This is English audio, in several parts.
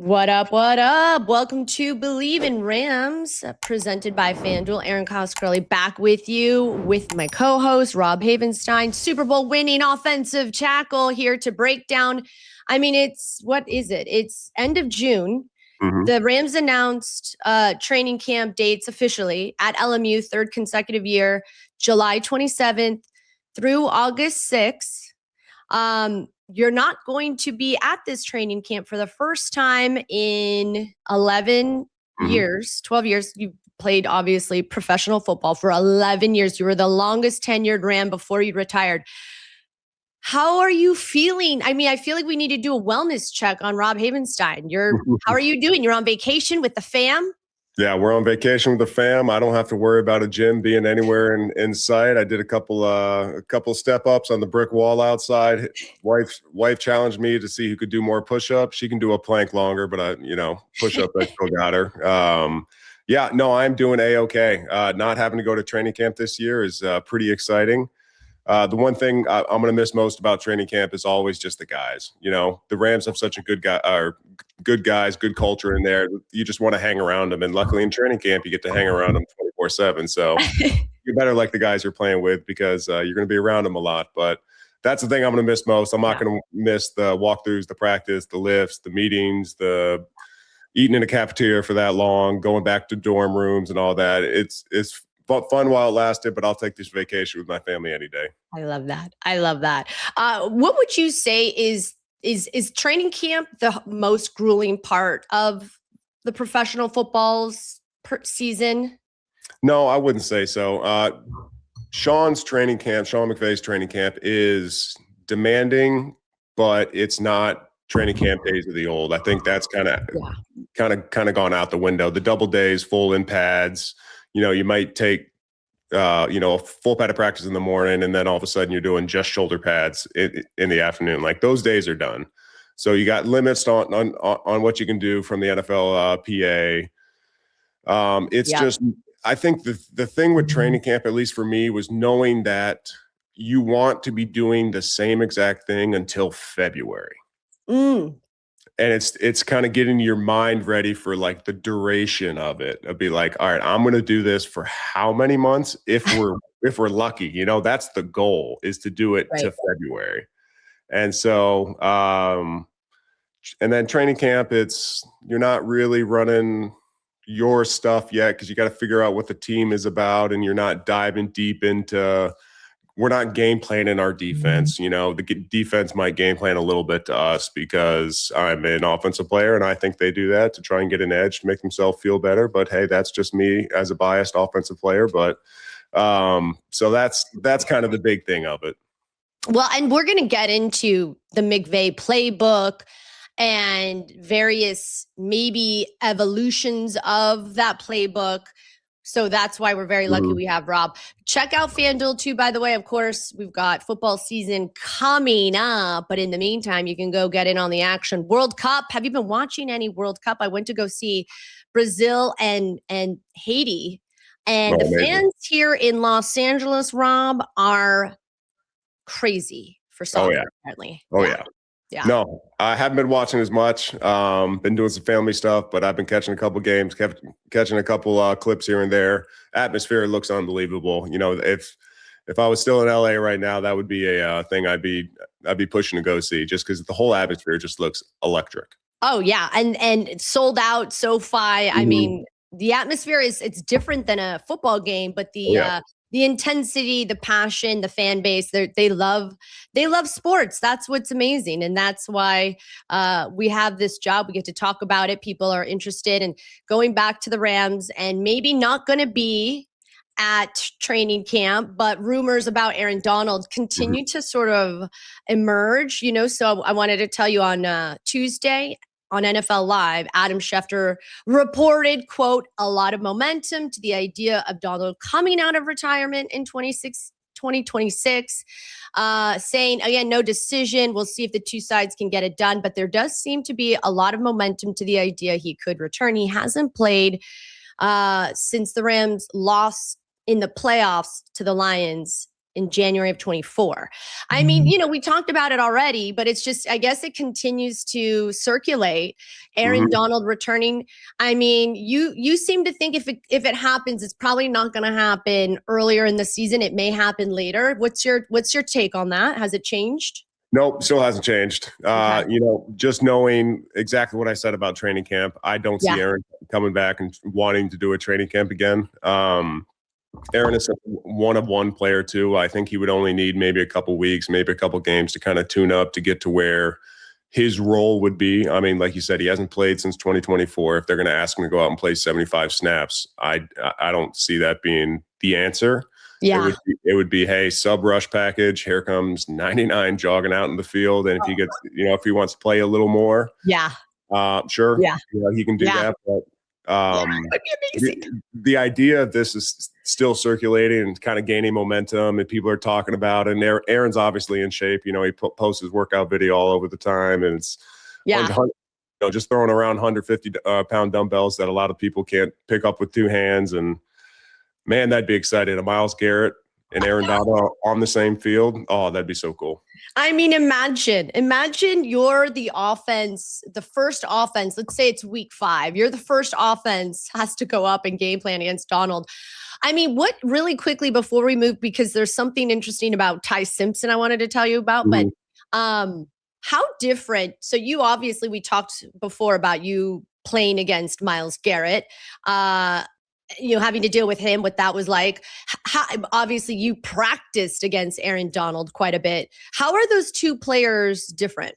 What up? What up? Welcome to Believe in Rams, presented by FanDuel. Erin Coscarelli back with you with my co-host, Rob Havenstein, Super Bowl winning offensive tackle, here to break down. What is it? It's end of June. Mm-hmm. The Rams announced training camp dates officially at LMU, third consecutive year, July 27th through August 6th. You're not going to be at this training camp for the first time in 11 years, 12 years. You played, obviously, professional football for 11 years. You were the longest tenured Ram before you retired. How are you feeling? I feel like we need to do a wellness check on Rob Havenstein. How are you doing? You're on vacation with the fam? Yeah, we're on vacation with the fam. I don't have to worry about a gym being anywhere in sight. I did a couple step ups on the brick wall outside. Wife challenged me to see who could do more push-ups. She can do a plank longer, but push-up, I still got her. I'm doing A-okay. Not having to go to training camp this year is pretty exciting. The one thing I'm going to miss most about training camp is always just the guys. The Rams have such a good guys, good culture in there. You just want to hang around them. And luckily in training camp, you get to hang around them 24/7. So you better like the guys you're playing with because you're going to be around them a lot. But that's the thing I'm going to miss most. I'm not going to miss the walkthroughs, the practice, the lifts, the meetings, the eating in a cafeteria for that long, going back to dorm rooms and all that. It's fun while it lasted, but I'll take this vacation with my family any day. I love that. What would you say is training camp the most grueling part of the professional football's season? No, I wouldn't say so. Sean McVay's training camp is demanding, but it's not training camp days of the old. I think that's kind of gone out the window. The double days, full in pads. You might take, a full pad of practice in the morning, and then all of a sudden you're doing just shoulder pads in the afternoon. Like, those days are done. So you got limits on what you can do from the NFL PA. Just, I think the thing with training camp, at least for me, was knowing that you want to be doing the same exact thing until February. And it's kind of getting your mind ready for like the duration of it. It'll be like, all right, I'm going to do this for how many months? If we're lucky, that's the goal, is to do it to February. And so, and then training camp, you're not really running your stuff yet because you got to figure out what the team is about, and you're not diving deep into. We're not game planning our defense. The defense might game plan a little bit to us because I'm an offensive player, and I think they do that to try and get an edge to make themselves feel better. But hey, that's just me as a biased offensive player. But so that's kind of the big thing of it. Well, and we're going to get into the McVay playbook and various maybe evolutions of that playbook. So that's why we're very lucky we have Rob. Check out FanDuel too, by the way. Of course, we've got football season coming up. But in the meantime, you can go get in on the action. World Cup. Have you been watching any World Cup? I went to go see Brazil and Haiti. And the fans here in Los Angeles, Rob, are crazy for soccer, apparently. Yeah. No, I haven't been watching as much. Been doing some family stuff, but I've been catching a couple games, catching a couple clips here and there. Atmosphere looks unbelievable. If I was still in LA right now, that would be a thing I'd be pushing to go see, just because the whole atmosphere just looks electric. Oh yeah, and sold out SoFi. I mean, the atmosphere it's different than a football game, but the intensity, the passion, the fan base, they love sports. That's what's amazing. And that's why we have this job. We get to talk about it. People are interested in going back to the Rams, and maybe not going to be at training camp, but rumors about Aaron Donald continue to sort of emerge, So I wanted to tell you on Tuesday, on NFL Live, Adam Schefter reported, quote, a lot of momentum to the idea of Donald coming out of retirement in 2026, saying, again, no decision. We'll see if the two sides can get it done. But there does seem to be a lot of momentum to the idea he could return. He hasn't played since the Rams lost in the playoffs to the Lions in January of 24. I mean, you know, we talked about it already, but it's just, I guess it continues to circulate. Aaron Donald returning. I mean, you seem to think if it happens, it's probably not going to happen earlier in the season. It may happen later. What's your take on that? Has it changed? Nope, still hasn't changed. Okay. You know, just knowing exactly what I said about training camp, I don't see Aaron coming back and wanting to do a training camp again. Erin is a one-of-one player too. I think he would only need maybe a couple weeks, maybe a couple games to kind of tune up to get to where his role would be. I mean, like you said, he hasn't played since 2024. If they're going to ask him to go out and play 75 snaps, I don't see that being the answer. Yeah. It would be, hey, sub rush package. Here comes 99 jogging out in the field. And if he gets, you know, if he wants to play a little more, sure. Yeah. You know, he can do that. But the idea of this is still circulating and kind of gaining momentum, and people are talking about it. And Aaron's obviously in shape. You know, he posts his workout video all over the time, and it's you know, just throwing around 150 pound dumbbells that a lot of people can't pick up with two hands. And man, that'd be exciting. A Myles Garrett and Aaron Donald on the same field. Oh, that'd be so cool. I mean, imagine you're the offense, the first offense. Let's say it's week 5. You're the first offense has to go up and game plan against Donald. I mean, what really quickly before we move, because there's something interesting about Ty Simpson I wanted to tell you about, but how different. So you obviously, we talked before about you playing against Myles Garrett, you know, having to deal with him, what that was like. How, obviously, you practiced against Aaron Donald quite a bit. How are those two players different?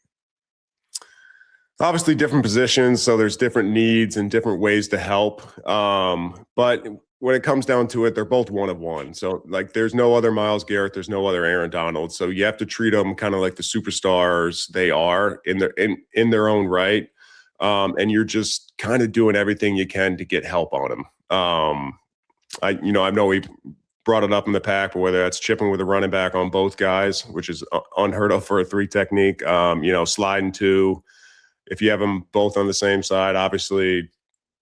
Obviously, different positions, so there's different needs and different ways to help. But when it comes down to it, they're both one-of-one. So, like, there's no other Myles Garrett, there's no other Aaron Donald. So you have to treat them kind of like the superstars they are in their own right. And you're just kind of doing everything you can to get help on them. I know we brought it up in the pack, but whether that's chipping with a running back on both guys, which is unheard of for a 3 technique, sliding 2. If you have them both on the same side, obviously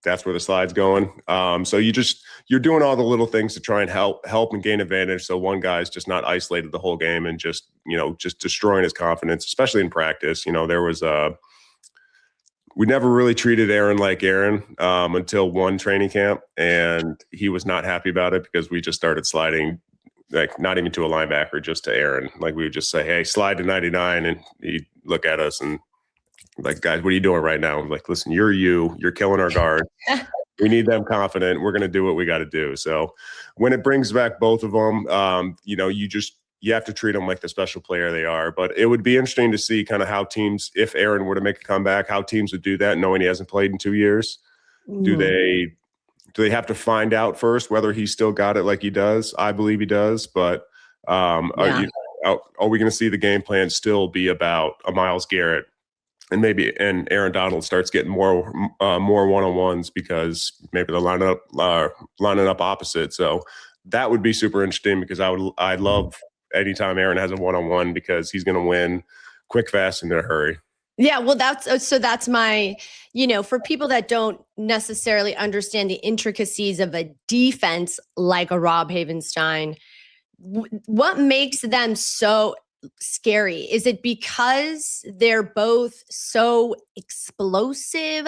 that's where the slide's going. So you're doing all the little things to try and help and gain advantage. So one guy's just not isolated the whole game and just destroying his confidence, especially in practice. You know, there was we never really treated Aaron like Aaron until one training camp, and he was not happy about it because we just started sliding, like not even to a linebacker, just to Aaron. Like we would just say, hey, slide to 99, and he'd look at us and like, guys, what are you doing right now? I'm like, listen, you're killing our guard. We need them confident. We're going to do what we got to do. So when it brings back both of them, you have to treat them like the special player they are. But it would be interesting to see kind of how teams, if Aaron were to make a comeback, how teams would do that, knowing he hasn't played in 2 years. Do they have to find out first whether he still got it like he does? I believe he does. But are we going to see the game plan still be about a Myles Garrett and Aaron Donald starts getting more one-on-ones because maybe they're lining up opposite? So that would be super interesting because I love anytime Aaron has a one-on-one because he's going to win quick, fast, and in a hurry. Yeah, well, that's my, for people that don't necessarily understand the intricacies of a defense like a Rob Havenstein, what makes them so scary? Is it because they're both so explosive?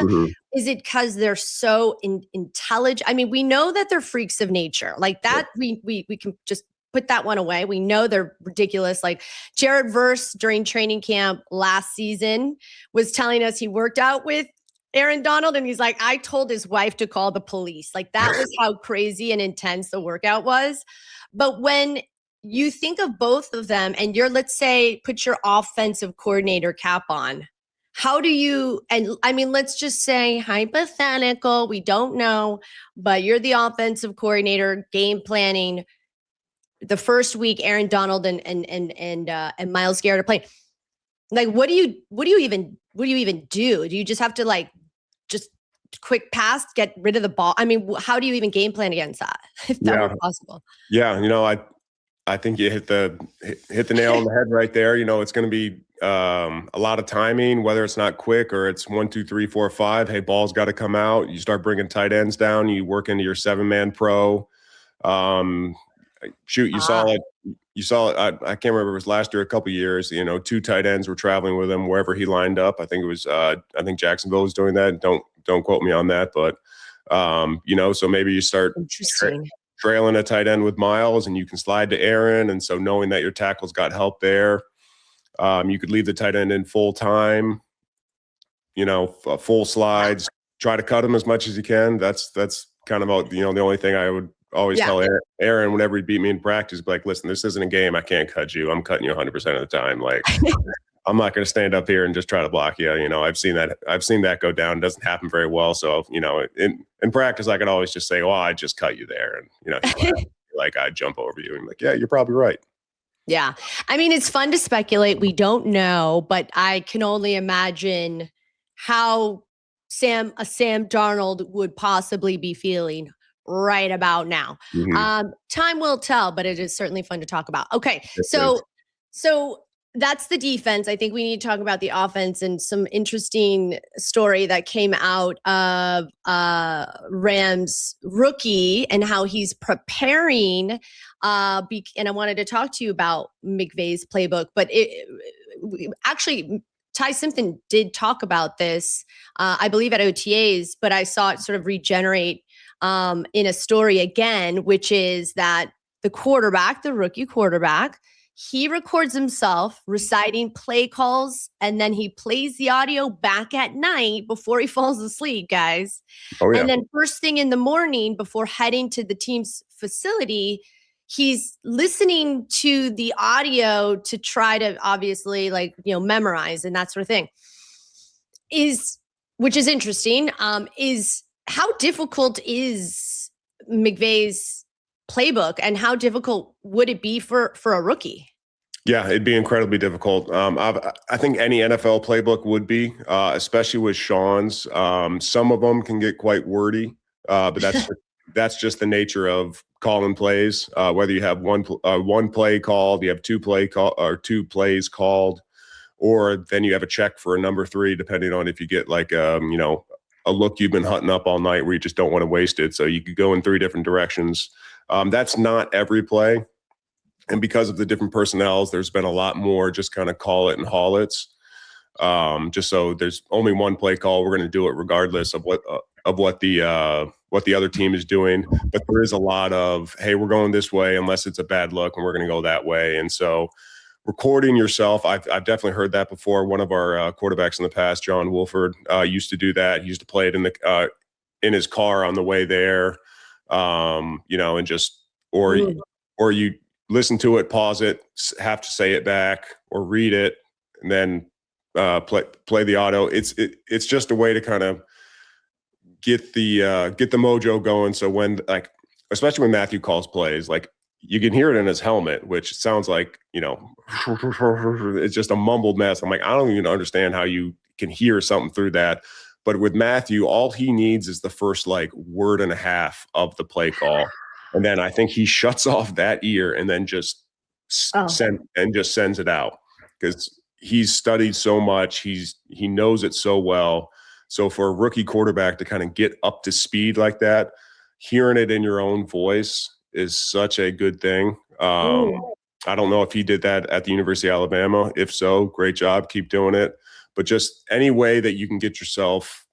Is it because they're so intelligent? I mean, we know that they're freaks of nature. Like that, we can just put that one away. We know they're ridiculous. Like Jared Verse during training camp last season was telling us he worked out with Aaron Donald, and he's like, I told his wife to call the police. Like that was how crazy and intense the workout was. But when you think of both of them and let's say, put your offensive coordinator cap on, how do you, and I mean, let's just say hypothetical, we don't know, but you're the offensive coordinator game planning the first week Aaron Donald and Myles Garrett are playing. Like, what do you even do? Do you just have to just quick pass, get rid of the ball? I mean, how do you even game plan against that if that were possible? Yeah, I think you hit the nail on the head right there. It's going to be a lot of timing, whether it's not quick or it's 1, 2, 3, 4, 5. Hey, ball's got to come out. You start bringing tight ends down. You work into your 7-man pro. You saw it. you saw, I can't remember, it was last year, a couple of years, you know, 2 tight ends were traveling with him wherever he lined up. I think it was, I think Jacksonville was doing that. Don't quote me on that, but, you know, so maybe you start trailing a tight end with Myles and you can slide to Erin. And so knowing that your tackle's got help there, you could leave the tight end in full time, you know, full slides, try to cut him as much as you can. That's kind of, you know, the only thing I would always tell Erin whenever he beat me in practice, be like, listen, this isn't a game. I can't cut you. I'm cutting you 100% of the time. Like, I'm not going to stand up here and just try to block you. You know, I've seen that go down. It doesn't happen very well. So, you know, in practice, I could always just say, well, I just cut you there. And, you know, like I jump over you. And I'm like, yeah, you're probably right. Yeah. I mean, it's fun to speculate. We don't know, but I can only imagine how Sam Darnold would possibly be feeling right about now. Time will tell, but it is certainly fun to talk about. Okay. So that's the defense. I think we need to talk about the offense and some interesting story that came out of Rams rookie and how he's preparing. And I wanted to talk to you about McVay's playbook, but actually Ty Simpson did talk about this, I believe at OTAs, but I saw it sort of regenerate in a story again, which is that the rookie quarterback, he records himself reciting play calls, and then he plays the audio back at night before he falls asleep, guys. Oh, yeah. And then first thing in the morning before heading to the team's facility, he's listening to the audio to try to obviously, like, you know, memorize and that sort of thing. Which is interesting. Is how difficult is McVay's playbook, and how difficult would it be for a rookie? Yeah, it'd be incredibly difficult. I think any NFL playbook would be, especially with Sean's. Some of them can get quite wordy, but that's just the nature of calling plays. Whether you have one play called, you have two plays called, or then you have a check for a number 3, depending on if you get like you know, a look you've been hunting up all night where you just don't want to waste it. So you could go in 3 different directions. That's not every play. And because of the different personnels, there's been a lot more just kind of call it and haul it's. Just so there's only one play call, we're going to do it regardless of what the other team is doing. But there is a lot of, hey, we're going this way unless it's a bad look, and we're going to go that way. And so recording yourself, I've definitely heard that before. One of our quarterbacks in the past, John Wolford, used to do that. He used to play it in his car on the way there. You know, and just or you listen to it, pause it, have to say it back, or read it, and then play the audio. It's just a way to kind of get the mojo going. So when, like, especially when Matthew calls plays, like, you can hear it in his helmet, which sounds like, you know, it's just a mumbled mess. I'm like, I don't even understand how you can hear something through that. But with Matthew, all he needs is the first like word and a half of the play call. And then I think he shuts off that ear and then just sends it out, because he's studied so much. He knows it so well. So for a rookie quarterback to kind of get up to speed like that, hearing it in your own voice is such a good thing. I don't know if he did that at the University of Alabama. If so, great job. Keep doing it. But just any way that you can get yourself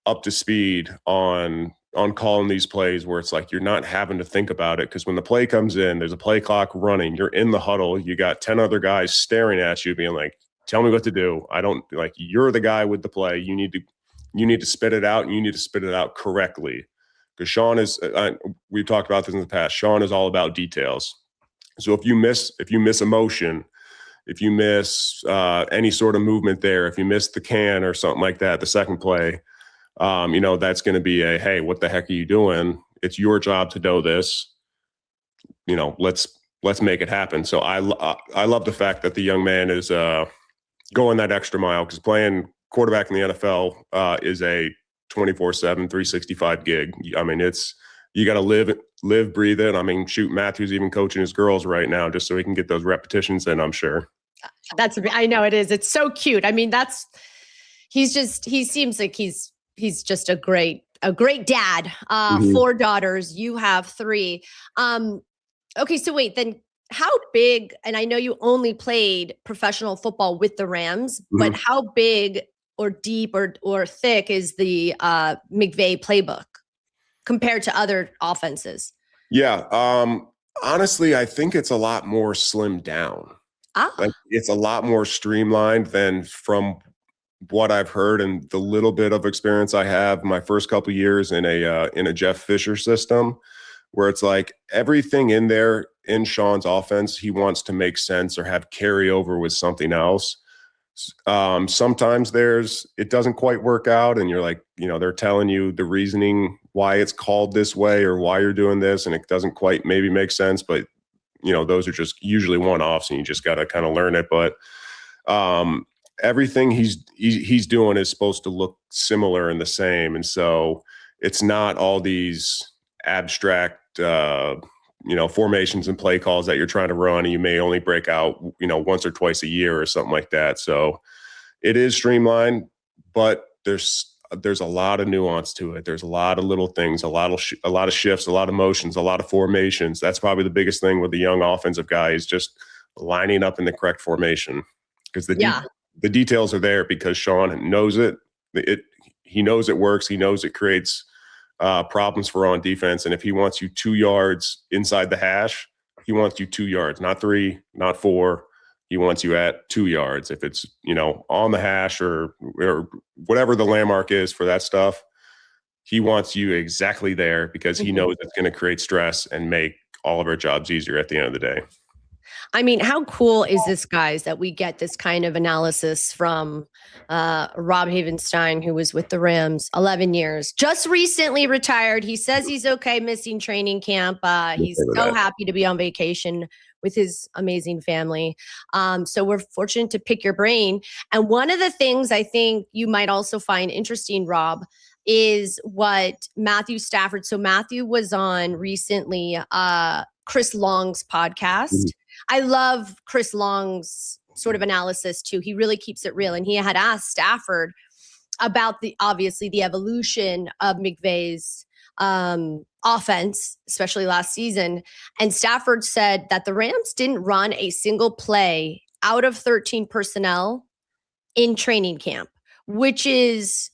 up to speed on calling these plays where it's like you're not having to think about it. Because when the play comes in, there's a play clock running. You're in the huddle. You got 10 other guys staring at you being like, tell me what to do. You're the guy with the play. You need to spit it out, and you need to spit it out correctly. Because Sean is, we've talked about this in the past, Sean is all about details. So if you miss a motion, if you miss any sort of movement there, if you miss the can or something like that, the second play, you know, that's going to be a, hey, what the heck are you doing? It's your job to know this. You know, let's make it happen. So I love the fact that the young man is going that extra mile, because playing quarterback in the NFL is a 24/7, 365 gig. I mean, you got to live, breathe it. I mean, shoot, Matthew's even coaching his girls right now just so he can get those repetitions in, I'm sure. I know it is. It's so cute. I mean, he seems like he's just a great dad. 4 daughters. You have 3. Okay. So wait, then how big, and I know you only played professional football with the Rams, but how big or deep or thick is the McVay playbook compared to other offenses? Yeah. Honestly, I think it's a lot more slimmed down. Like it's a lot more streamlined than from what I've heard and the little bit of experience I have my first couple years in a Jeff Fisher system, where it's like everything in there in Sean's offense, he wants to make sense or have carryover with something else. Sometimes it doesn't quite work out, and you're like, they're telling you the reasoning why it's called this way or why you're doing this, and it doesn't quite maybe make sense, but those are just usually one-offs, and you just got to kind of learn it. But everything he's doing is supposed to look similar and the same, and so it's not all these abstract formations and play calls that you're trying to run, and you may only break out once or twice a year or something like that. So it is streamlined, but there's a lot of nuance to it. There's a lot of little things, a lot of shifts, a lot of motions, a lot of formations. That's probably the biggest thing with the young offensive guy is just lining up in the correct formation, because the details are there because Sean knows it. He knows it works. He knows it creates problems for on defense. And if he wants you 2 yards inside the hash, he wants you 2 yards, not 3, not 4. He wants you at 2 yards. If it's, on the hash or whatever the landmark is for that stuff, he wants you exactly there because he knows it's going to create stress and make all of our jobs easier at the end of the day. I mean, how cool is this, guys, that we get this kind of analysis from Rob Havenstein, who was with the Rams 11 years, just recently retired. He says he's okay missing training camp. He's so happy to be on vacation with his amazing family. So we're fortunate to pick your brain. And one of the things I think you might also find interesting, Rob, is what Matthew Stafford. So Matthew was on recently Chris Long's podcast. I love Chris Long's sort of analysis too. He really keeps it real. And he had asked Stafford about obviously the evolution of McVay's offense, especially last season. And Stafford said that the Rams didn't run a single play out of 13 personnel in training camp, which is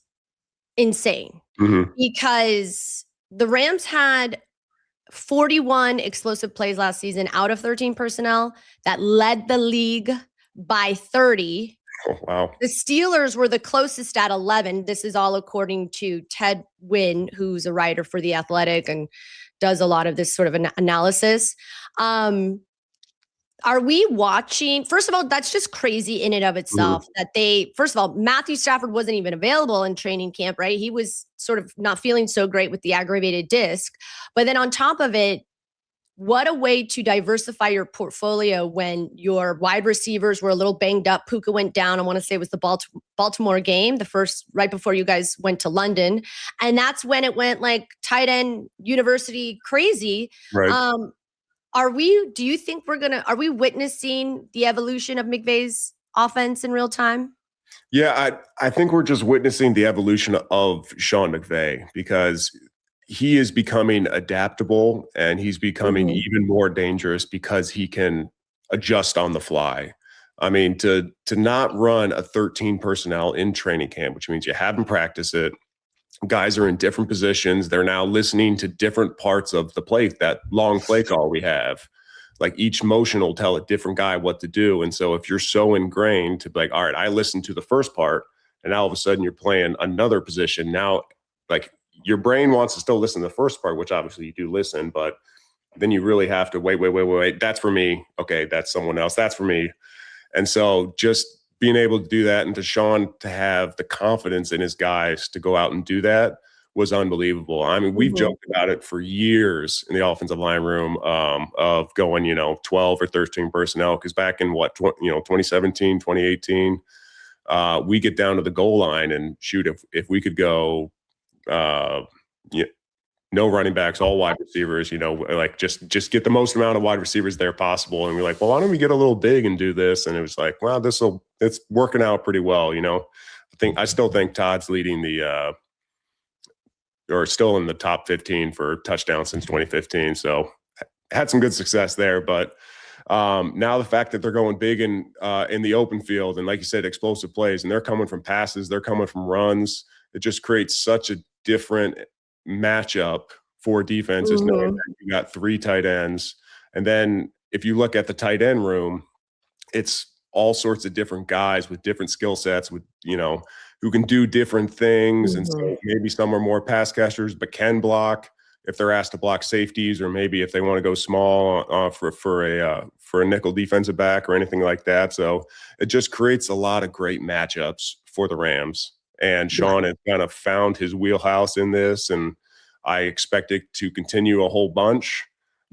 insane because the Rams had 41 explosive plays last season out of 13 personnel that led the league by 30. Oh, wow. The Steelers were the closest at 11. This is all according to Ted Wynn, who's a writer for The Athletic and does a lot of this sort of analysis. Are we watching? First of all, that's just crazy in and of itself that first of all, Matthew Stafford wasn't even available in training camp, right? He was sort of not feeling so great with the aggravated disc. But then on top of it, what a way to diversify your portfolio when your wide receivers were a little banged up. Puka went down. I want to say it was the Baltimore game, the first right before you guys went to London. And that's when it went like tight end university crazy. Right. Do you think are we witnessing the evolution of McVay's offense in real time? Yeah, I think we're just witnessing the evolution of Sean McVay because he is becoming adaptable and he's becoming even more dangerous because he can adjust on the fly. I mean, to not run a 13 personnel in training camp, which means you haven't practiced it. Guys are in different positions. They're now listening to different parts of the play, that long play call we have. Like each motion will tell a different guy what to do. And so if you're so ingrained to be like, all right, I listened to the first part and now all of a sudden you're playing another position. Now, like your brain wants to still listen to the first part, which obviously you do listen, but then you really have to wait. That's for me. Okay, that's someone else. That's for me. And so just being able to do that and to Sean to have the confidence in his guys to go out and do that was unbelievable. I mean, we've joked about it for years in the offensive line room of going, 12 or 13 personnel. Because back in 2017, 2018, we get down to the goal line and shoot, if we could go, no running backs, all wide receivers, like just get the most amount of wide receivers there possible. And we're like, well, why don't we get a little big and do this? And it was like, well, it's working out pretty well. I still think Todd's leading or still in the top 15 for touchdowns since 2015. So had some good success there, but Now the fact that they're going big in the open field and, like you said, explosive plays, and they're coming from passes, they're coming from runs, it just creates such a different matchup for defenses, knowing that you got 3 tight ends. And then if you look at the tight end room, it's all sorts of different guys with different skill sets, with, who can do different things. And so maybe some are more pass catchers, but can block if they're asked to block safeties, or maybe if they want to go small for a nickel defensive back or anything like that. So it just creates a lot of great matchups for the Rams. And Sean has kind of found his wheelhouse in this, and I expect it to continue a whole bunch.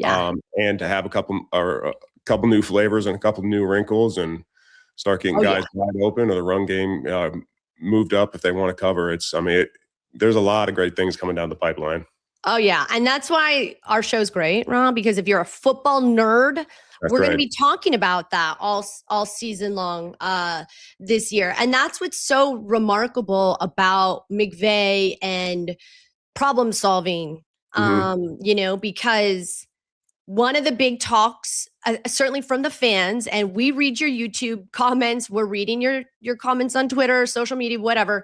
And to have a couple new flavors and a couple new wrinkles, and start getting guys wide open, or the run game moved up if they want to cover. There's a lot of great things coming down the pipeline. Oh, yeah. And that's why our show's great, Rob, because if you're a football nerd, we're going to be talking about that all season long this year. And that's what's so remarkable about McVay and problem solving, because one of the big talks, certainly from the fans, and we read your YouTube comments, we're reading your comments on Twitter, social media, whatever.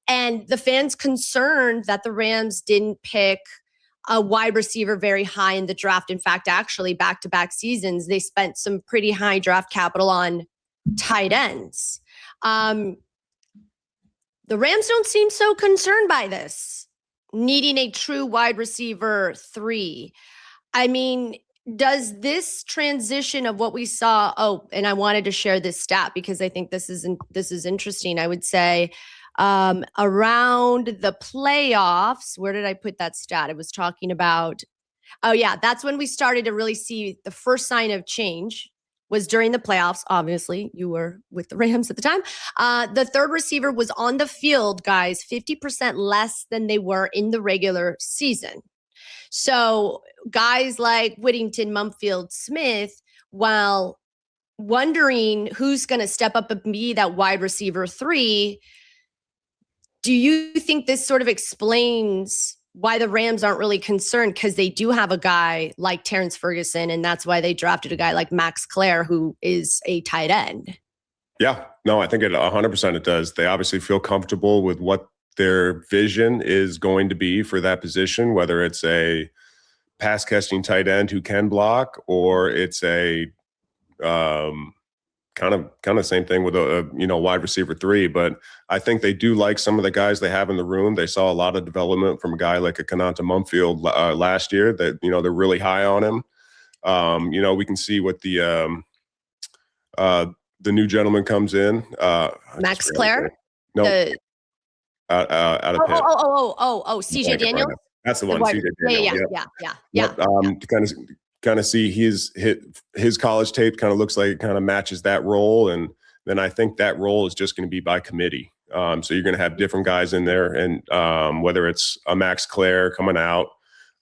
And the fans concerned that the Rams didn't pick a wide receiver very high in the draft. In fact, actually, back-to-back seasons, they spent some pretty high draft capital on tight ends. The Rams don't seem so concerned by this, needing a true wide receiver 3. I mean, does this transition of what we saw? Oh, and I wanted to share this stat because I think this is interesting. I would say around the playoffs, where did I put that stat? It was talking about, that's when we started to really see the first sign of change, was during the playoffs. Obviously, you were with the Rams at the time. The third receiver was on the field, guys, 50% less than they were in the regular season. So guys like Whittington, Mumfield, Smith, while wondering who's going to step up and be that wide receiver 3, do you think this sort of explains why the Rams aren't really concerned? Because they do have a guy like Terrance Ferguson, and that's why they drafted a guy like Klare, who is a tight end. Yeah, no, I think 100% it does. They obviously feel comfortable with what their vision is going to be for that position, whether it's a pass catching tight end who can block, or it's a kind of same thing with a wide receiver 3. But I think they do like some of the guys they have in the room. They saw a lot of development from a guy like a Konata Mumfield last year, that they're really high on him. We can see what the new gentleman comes in, Klare. No, out of Pitt. CJ Daniels. That's the one. CJ Daniels. Yeah. To kind of see his college tape kind of looks like it kind of matches that role. And then I think that role is just going to be by committee. So you're going to have different guys in there, and whether it's a Klare coming out,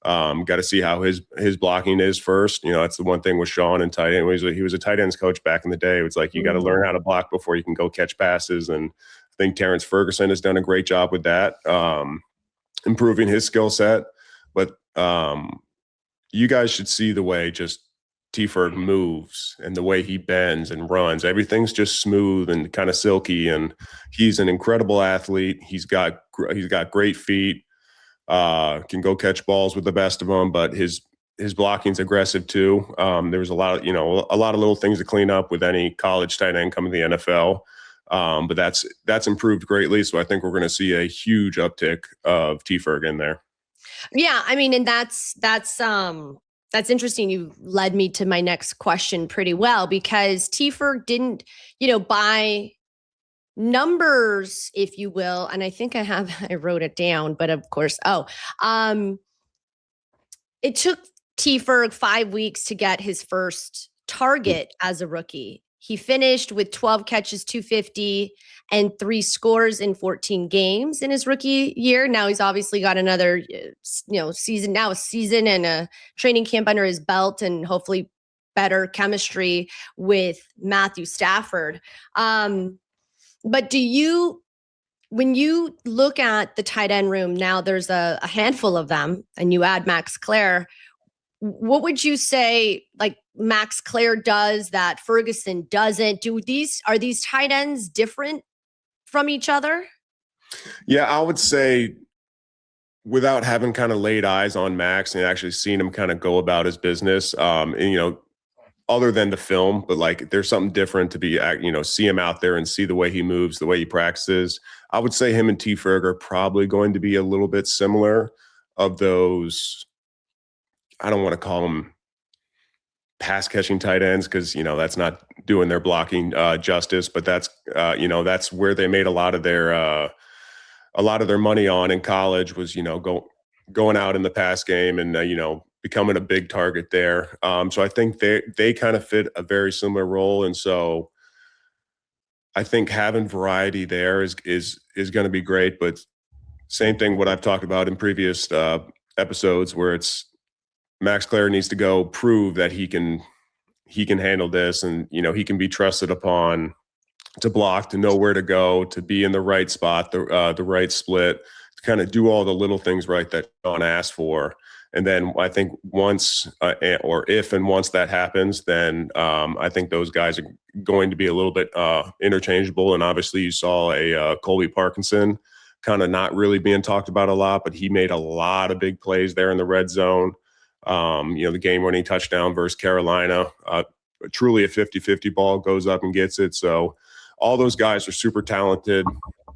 got to see how his blocking is first. That's the one thing with Sean and tight end. He was a tight ends coach back in the day. It's like you got to learn how to block before you can go catch passes. And I think Terrance Ferguson has done a great job with that, improving his skill set. But you guys should see the way just T-Ferg moves and the way he bends and runs. Everything's just smooth and kind of silky, and he's an incredible athlete. He's got great feet, can go catch balls with the best of them, but his blocking's aggressive too. There's a lot of little things to clean up with any college tight end coming to the NFL. But that's improved greatly. So I think we're going to see a huge uptick of T-Ferg in there. Yeah, I mean, and that's interesting. You led me to my next question pretty well, because T-Ferg didn't, by numbers, if you will, and I think I wrote it down, but of course, it took T-Ferg 5 weeks to get his first target as a rookie. He finished with 12 catches, 250, and 3 scores in 14 games in his rookie year. Now he's obviously got another, season and a training camp under his belt, and hopefully better chemistry with Matthew Stafford. But when you look at the tight end room now, there's a handful of them, and you add Klare. what would you say like Max Klare does that Ferguson doesn't? Are these tight ends different from each other? Yeah, I would say without having kind of laid eyes on Max and actually seen him kind of go about his business, and other than the film, but like there's something different to be, see him out there and see the way he moves, the way he practices. I would say him and T. Ferg are probably going to be a little bit similar of those. I don't want to call them pass catching tight ends because, that's not doing their blocking justice, but that's where they made a lot of their money on in college was, going out in the pass game and, becoming a big target there. So I think they kind of fit a very similar role. And so I think having variety there is going to be great, but same thing, what I've talked about in previous episodes where it's Max Klare needs to go prove that he can handle this and, he can be trusted upon to block, to know where to go, to be in the right spot, the right split, to kind of do all the little things right that Sean asked for. And then I think once that happens, then I think those guys are going to be a little bit interchangeable. And obviously you saw a Colby Parkinson kind of not really being talked about a lot, but he made a lot of big plays there in the red zone. The game-winning touchdown versus Carolina, truly a 50-50 ball, goes up and gets it. So all those guys are super talented.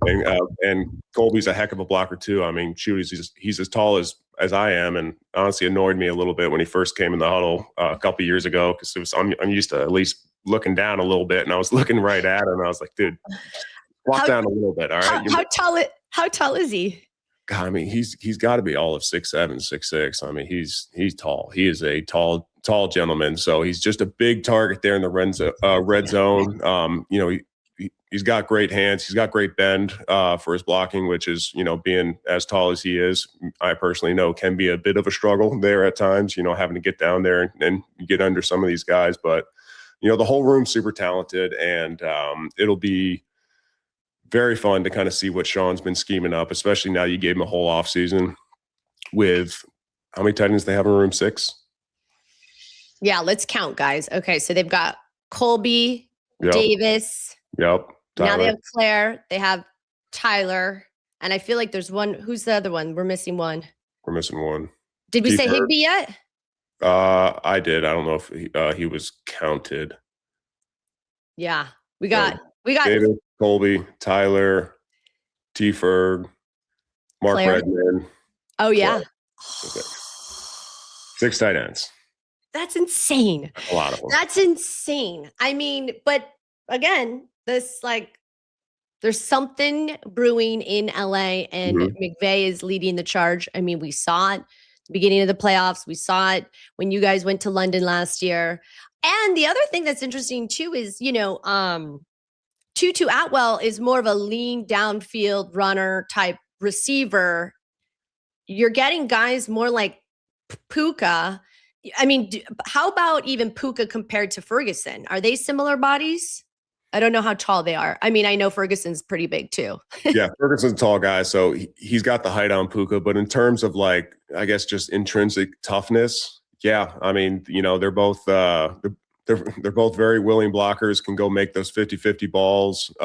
And Colby's a heck of a blocker too. I mean, shoot, he's as tall as I am, and honestly annoyed me a little bit when he first came in the huddle a couple of years ago because I'm used to at least looking down a little bit, and I was looking right at him. And I was like, dude, walk down a little bit, all right? How tall is he? God, I mean, he's got to be all of 6'7", 6'6". I mean, he's tall. He is a tall gentleman. So he's just a big target there in the red zone. He's got great hands. He's got great bend for his blocking, which is, being as tall as he is, I personally know can be a bit of a struggle there at times, having to get down there and get under some of these guys. But, the whole room's super talented, and it'll be very fun to kind of see what Sean's been scheming up, especially now you gave him a whole offseason with how many tight ends they have in room 6? Yeah, let's count, guys. Okay, so they've got Colby, Yep. Davis. Yep. Tyler. Now they have Klare. They have Tyler. And I feel like there's one. Who's the other one? We're missing one. We're missing one. Did we say Higbee yet? I did. I don't know if he was counted. Yeah. We got David, Colby, Tyler, T. Ferg, Mark Klare. Redmond. Oh, yeah. Okay. 6 tight ends. That's insane. A lot of them. That's insane. I mean, but again, there's something brewing in LA, and McVay is leading the charge. I mean, we saw it at the beginning of the playoffs. We saw it when you guys went to London last year. And the other thing that's interesting too is, Tutu Atwell is more of a lean downfield runner type receiver. You're getting guys more like Puka. I mean, how about even Puka compared to Ferguson? Are they similar bodies? I don't know how tall they are. I mean, I know Ferguson's pretty big too. Yeah, Ferguson's a tall guy, so he's got the height on Puka. But in terms of I guess just intrinsic toughness, yeah. I mean, they're both they're both very willing blockers. Can go make those 50-50 balls.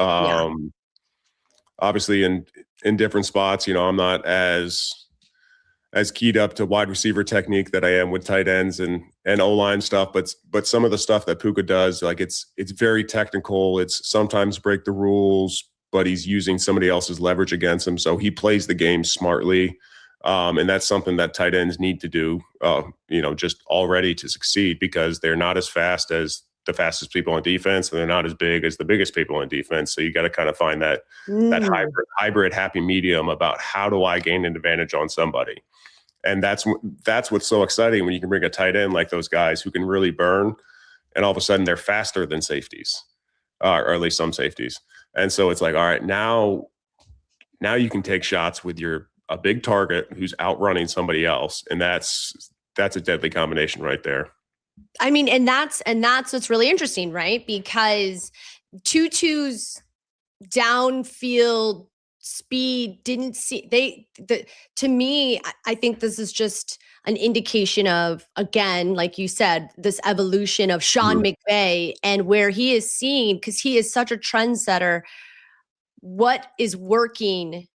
Obviously, in different spots. I'm not as keyed up to wide receiver technique that I am with tight ends and O-line stuff. But some of the stuff that Puka does, it's very technical. It's sometimes break the rules, but he's using somebody else's leverage against him. So he plays the game smartly. And that's something that tight ends need to do, just already to succeed, because they're not as fast as the fastest people on defense, and they're not as big as the biggest people on defense. So you got to kind of find that hybrid happy medium about how do I gain an advantage on somebody. And that's what's so exciting when you can bring a tight end like those guys who can really burn, and all of a sudden they're faster than safeties, or at least some safeties. And so it's like, all right, now you can take shots with a big target who's outrunning somebody else, and that's a deadly combination right there. I mean, and that's what's really interesting, right? Because Tutu's downfield speed, didn't see to me, I think this is just an indication of, again, like you said, this evolution of Sean McVay and where he is seeing, because he is such a trendsetter, what is working.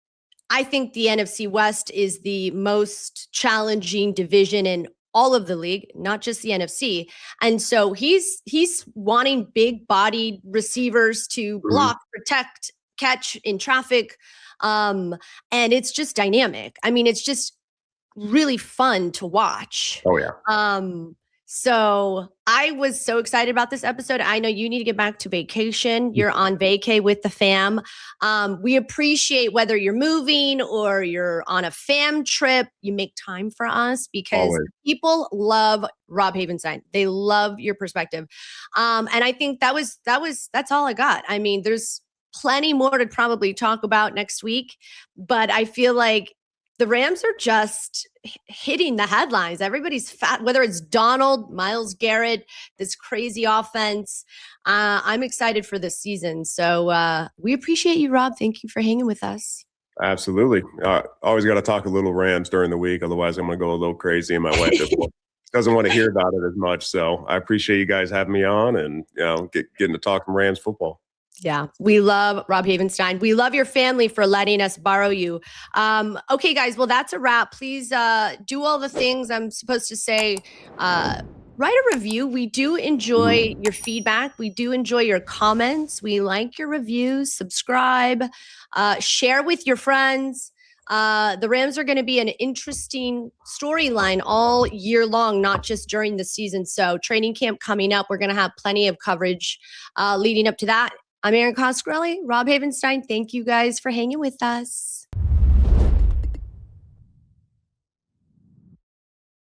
I think the NFC West is the most challenging division in all of the league, not just the NFC. And so he's wanting big bodied receivers to block, protect, catch in traffic. And it's just dynamic. I mean, it's just really fun to watch. Oh yeah. So I was so excited about this episode. I know you need to get back to vacation. You're on vacay with the fam. We appreciate whether you're moving or you're on a fam trip, you make time for us because people love Rob Havenstein. They love your perspective. And I think that's all I got. I mean, there's plenty more to probably talk about next week, but I feel like the Rams are just hitting the headlines. Everybody's fat, whether it's Donald, Myles Garrett, this crazy offense. I'm excited for this season. So we appreciate you, Rob. Thank you for hanging with us. Absolutely. Always got to talk a little Rams during the week. Otherwise, I'm going to go a little crazy, and my wife doesn't want to hear about it as much. So I appreciate you guys having me on and getting to talk Rams football. Yeah, we love Rob Havenstein. We love your family for letting us borrow you. Okay, guys, well, that's a wrap. Please do all the things I'm supposed to say. Write a review. We do enjoy your feedback. We do enjoy your comments. We like your reviews. Subscribe. Share with your friends. The Rams are going to be an interesting storyline all year long, not just during the season. So training camp coming up. We're going to have plenty of coverage leading up to that. I'm Erin Coscarelli, Rob Havenstein. Thank you guys for hanging with us.